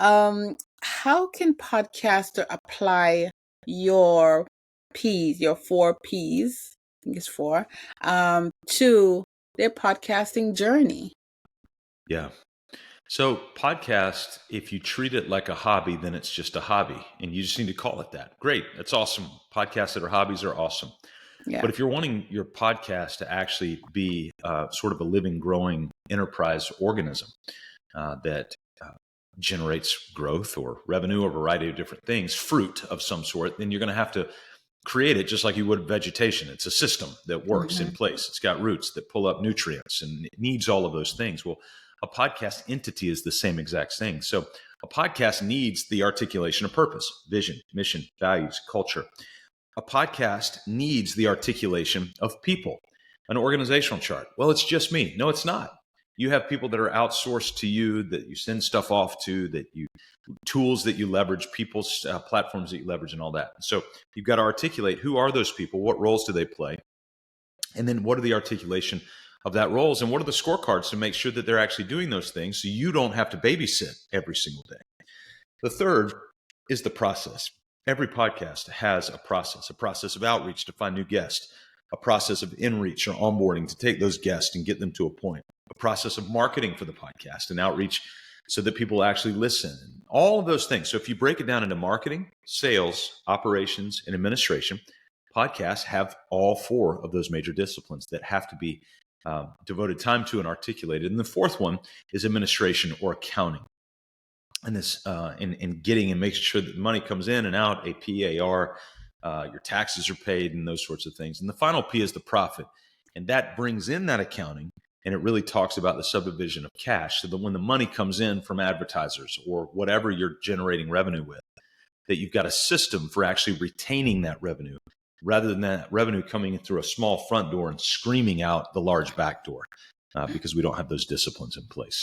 How can podcaster apply your P's, your 4 P's, I think it's four, to their podcasting journey? Yeah. So podcast, if you treat it like a hobby, then it's just a hobby and you just need to call it that. Great. That's awesome. Podcasts that are hobbies are awesome. Yeah. But if you're wanting your podcast to actually be sort of a living, growing enterprise organism that generates growth or revenue or a variety of different things, fruit of some sort, then you're going to have to create it just like you would vegetation. It's a system that works in place. It's got roots that pull up nutrients and it needs all of those things. Well, a podcast entity is the same exact thing. So a podcast needs the articulation of purpose, vision, mission, values, culture. A podcast needs the articulation of people, an organizational chart. Well, it's just me. No, it's not. You have people that are outsourced to you, that you send stuff off to, that you tools that you leverage, people's platforms that you leverage, and all that. So you've got to articulate who are those people, what roles do they play, and then what are the articulation of that roles, and what are the scorecards to make sure that they're actually doing those things so you don't have to babysit every single day. The third is the process. Every podcast has a process of outreach to find new guests, a process of in-reach or onboarding to take those guests and get them to a point, a process of marketing for the podcast and outreach so that people actually listen, all of those things. So if you break it down into marketing, sales, operations, and administration, podcasts have all four of those major disciplines that have to be devoted time to and articulated. And the fourth one is administration or accounting. And this in getting and making sure that the money comes in and out, a PAR, your taxes are paid and those sorts of things. And the final P is the profit. And that brings in that accounting, and it really talks about the subdivision of cash so that when the money comes in from advertisers or whatever you're generating revenue with, that you've got a system for actually retaining that revenue rather than that revenue coming in through a small front door and screaming out the large back door because we don't have those disciplines in place.